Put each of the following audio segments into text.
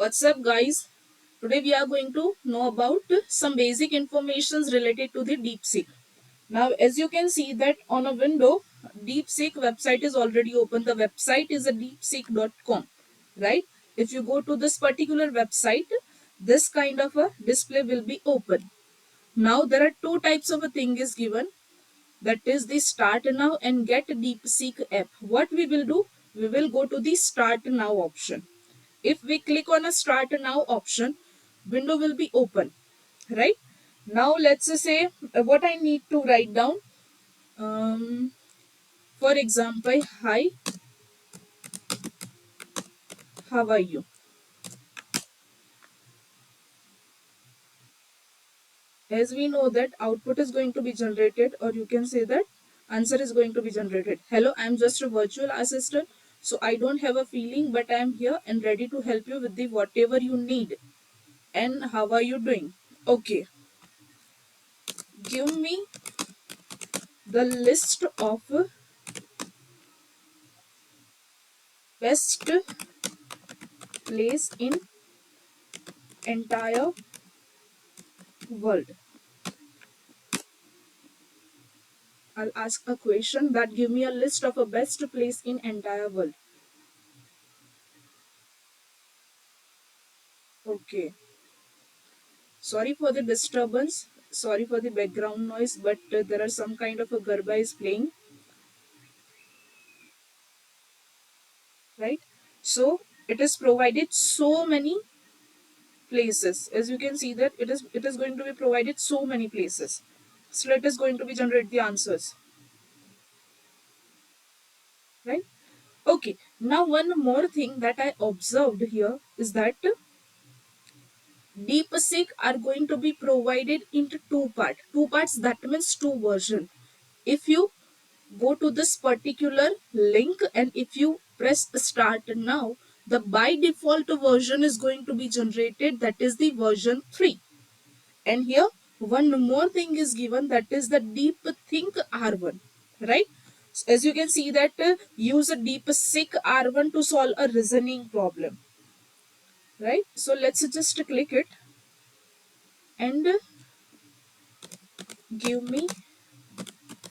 What's up, guys? Today we are going to know about some basic informations related to the DeepSeek. Now, as you can see that on a window, DeepSeek website is already open. The website is a deepseek.com, right? If you go to this particular website, this kind of a display will be open. Now, there are two types of a thing is given. That is the start now and get DeepSeek app. What we will do? We will go to the start now option. If we click on a start now option, window will be open, right? Now let's say what I need to write down. Um, for example, hi, how are you? As we know that output is going to be generated, or you can say that answer is going to be generated. Hello, I'm just a virtual assistant, so I don't have a feeling, but I'm here and ready to help you with the whatever you need. And how are you doing? Okay, give me the list of best place in entire world. I'll ask a question that give me a list of a best place in entire world. Okay. Sorry for the disturbance. Sorry for the background noise, but there are some kind of a garba is playing, right? So it is provided so many places. As you can see that it is going to be provided so many places. So let us going to be generate the answers, right? Okay. Now one more thing that I observed here is that DeepSeek are going to be provided into two parts. Two parts, that means two version. If you go to this particular link and if you press start now, the by default version is going to be generated. That is the version 3. And here one more thing is given, that is the DeepThink R1, right? So as you can see that use a DeepSeek R1 to solve a reasoning problem, right? So let's just click it and give me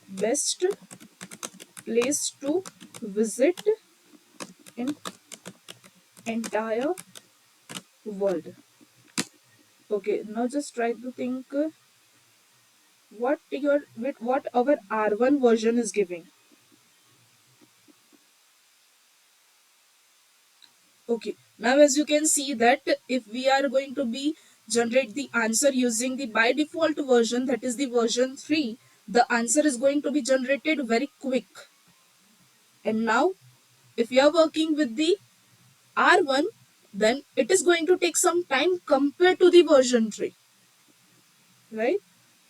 best place to visit in entire world. Okay, now just try to think what our R1 version is giving. Okay, now as you can see that if we are going to be generate the answer using the by default version, that is the version 3, the answer is going to be generated very quick. And now if you are working with the R1, then it is going to take some time compared to the version 3, right?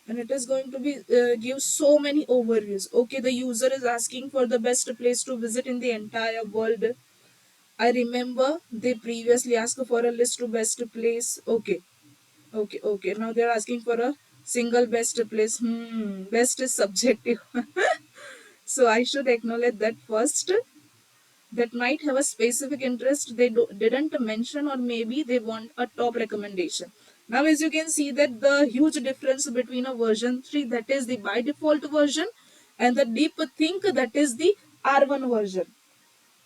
And it is going to be give so many overviews. Okay, the user is asking for the best place to visit in the entire world. I remember they previously asked for a list to best place. Okay, now they're asking for a single best place. Best is subjective. So I should acknowledge that first. That might have a specific interest they didn't mention, or maybe they want a top recommendation. Now as you can see that the huge difference between a version 3, that is the by default version, and the deep think, that is the R1 version,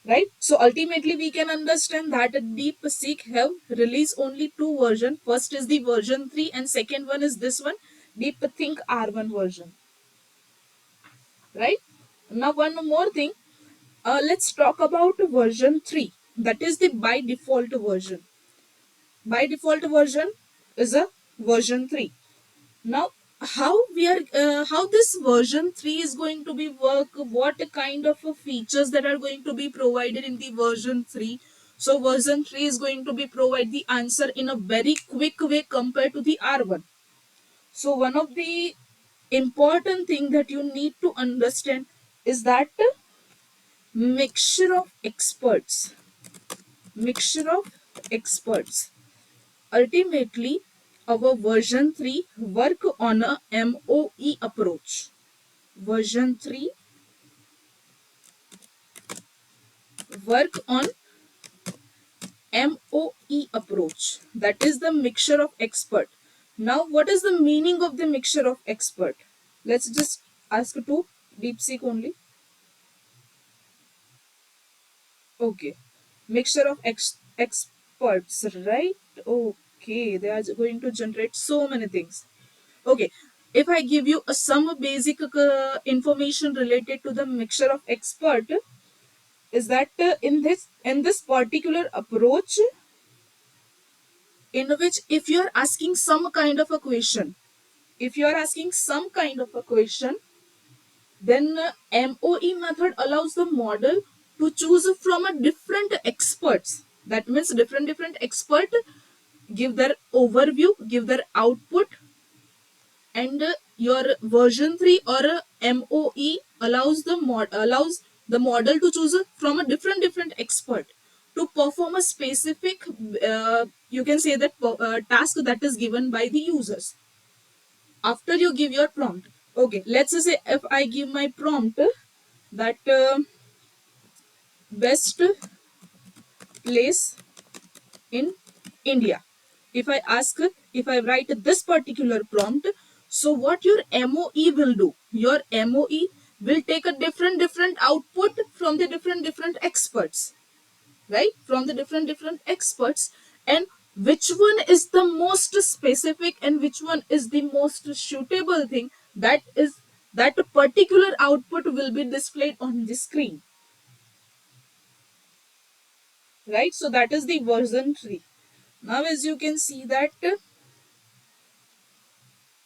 right? So ultimately we can understand that a DeepSeek have released only two version. First is the version 3 and second one is this one, DeepThink R1 version, right? Now one more thing, let's talk about version 3, that is the by default version. By default version is a version 3. Now how this version 3 is going to be work, what kind of features that are going to be provided in the version 3. So version 3 is going to be provide the answer in a very quick way compared to the R1. So one of the important thing that you need to understand is that mixture of experts mixture of experts. Ultimately, our version 3 work on a MOE approach. Version 3 work on MOE approach, that is the mixture of expert. Now, what is the meaning of the mixture of expert? Let's just ask to DeepSeek only. Okay, mixture of experts, right? Okay, they are going to generate so many things. Okay, if I give you some basic information related to the mixture of expert, is that in this particular approach, in which if you are asking some kind of a question, if you are asking some kind of a question, then MOE method allows the model to choose from a different experts. That means different expert give their overview, give their output, and your version 3 or MOE allows the model to choose from a different expert to perform a specific you can say that task that is given by the users after you give your prompt. Okay, let's say if I give my prompt that best place in India. If I ask, if I write this particular prompt, so what your MOE will do? Your MOE will take a different output from the different experts, right? From the different experts, and which one is the most specific and which one is the most suitable thing, that is that particular output will be displayed on the screen, right? So that is the version 3. Now as you can see that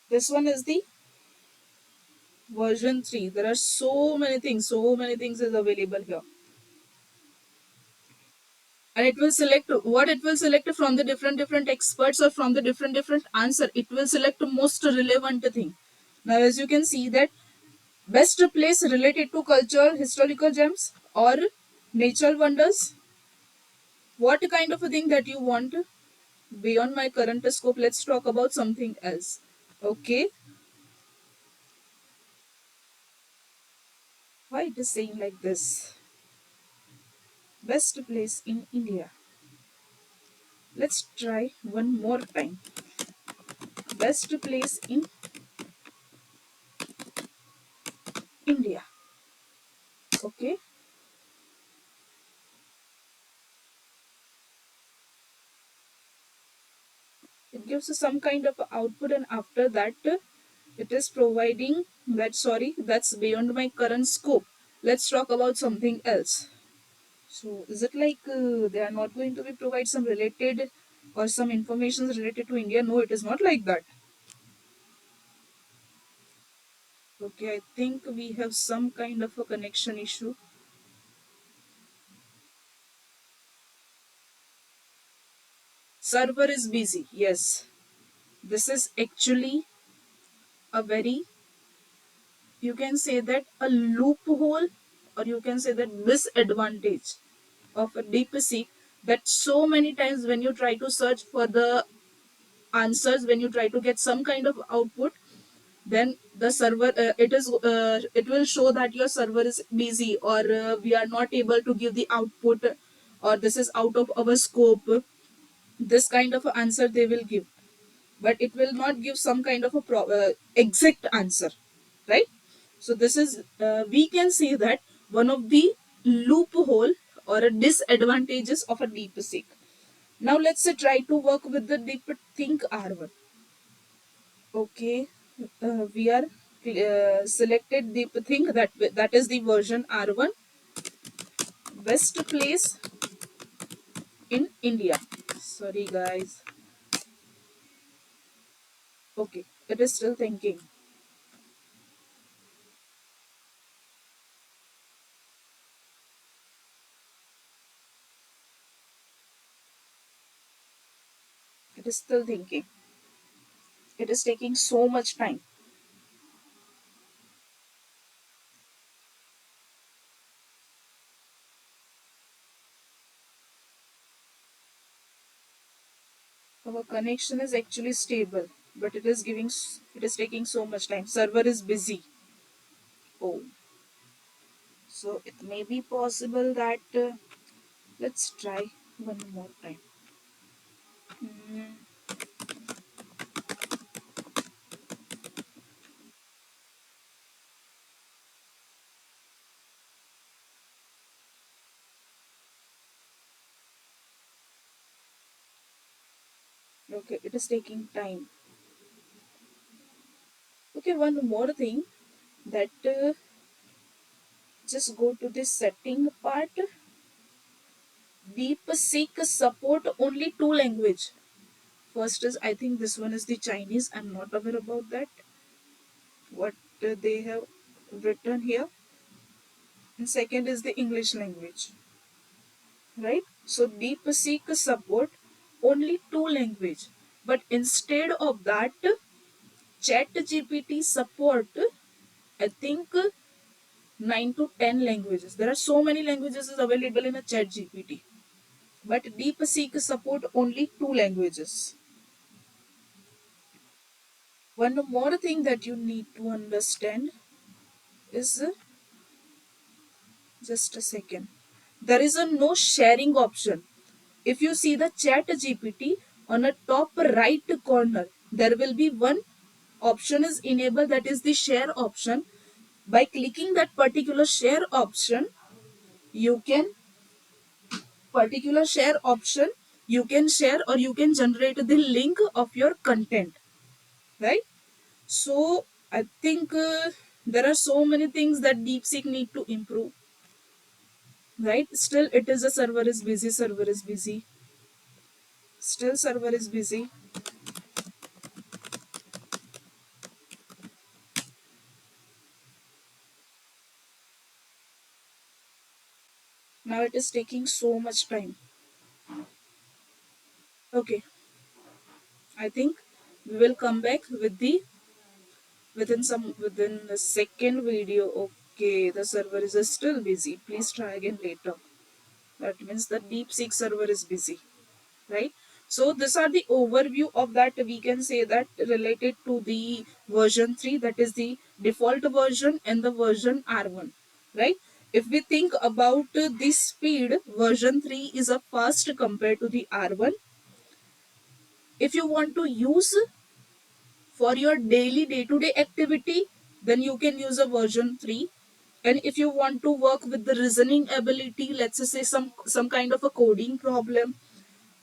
this one is the version 3. There are so many things is available here, and it will select what it will select from the different experts or from the different answer. It will select the most relevant thing. Now as you can see that best place related to culture, historical gems, or natural wonders, what kind of a thing that you want beyond my current scope. Let's talk about something else. Okay, why it is saying like this? Best place in India. Let's try one more time. Best place in India. Okay. It gives us some kind of output, and after that, it is providing that, sorry, that's beyond my current scope. Let's talk about something else. So, is it like they are not going to be provide some related or some information related to India? No, it is not like that. Okay, I think we have some kind of a connection issue. Server is busy. Yes, this is actually a very, you can say that a loophole, or you can say that disadvantage of a DeepSeek, that so many times when you try to search for the answers, when you try to get some kind of output, then the server it will show that your server is busy, or we are not able to give the output, or this is out of our scope. This kind of answer they will give, but it will not give some kind of a exact answer, right? So this is we can say that one of the loophole or a disadvantages of a DeepSeek. Now let's say try to work with the DeepThink R1. Okay, we are selected DeepThink, that is the version R1. Best place in India. Sorry guys. Okay, it is still thinking. It is still thinking. It is taking so much time. Our connection is actually stable, but it is taking so much time. Server is busy. Oh, so it may be possible that let's try one more time. Okay, it is taking time. Okay, one more thing that just go to the setting part. DeepSeek support only two language. First is, I think this one is the Chinese. I'm not aware about that. What they have written here. And second is the English language. Right? So DeepSeek support only two language. But instead of that, ChatGPT support, I think 9 to 10 languages. There are so many languages is available in a ChatGPT. But DeepSeek support only two languages. One more thing that you need to understand is just a second. There is a no sharing option. If you see the chat GPT on a top right corner, there will be one option is enabled, that is the share option. By clicking that particular share option, you can particular share option, you can share or you can generate the link of your content, right? So I think there are so many things that DeepSeek need to improve, right? Still it is a server is busy, server is busy, still server is busy. Now it is taking so much time. Okay, I think we will come back with the within the second video. Okay, the server is still busy, please try again later. That means the DeepSeek server is busy, right? So these are the overview of that. We can say that related to the version 3, that is the default version, and the version R1, right? If we think about the speed, version 3 is a fast compared to the R1. If you want to use for your daily day-to-day activity, then you can use a version 3. And if you want to work with the reasoning ability, let's say some kind of a coding problem,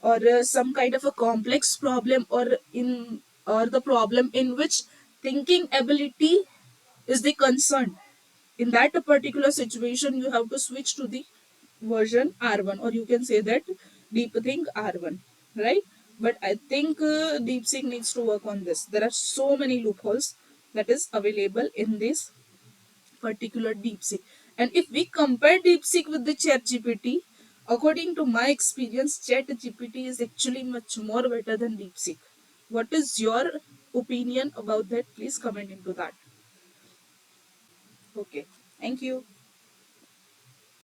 or some kind of a complex problem, or the problem in which thinking ability is the concern, in that particular situation you have to switch to the version R1, or you can say that DeepThink R1, right? But I think DeepSeek needs to work on this. There are so many loopholes that is available in this particular DeepSeek. And if we compare DeepSeek with the ChatGPT, according to my experience, ChatGPT is actually much more better than DeepSeek. What is your opinion about that? Please comment into that. Okay, thank you.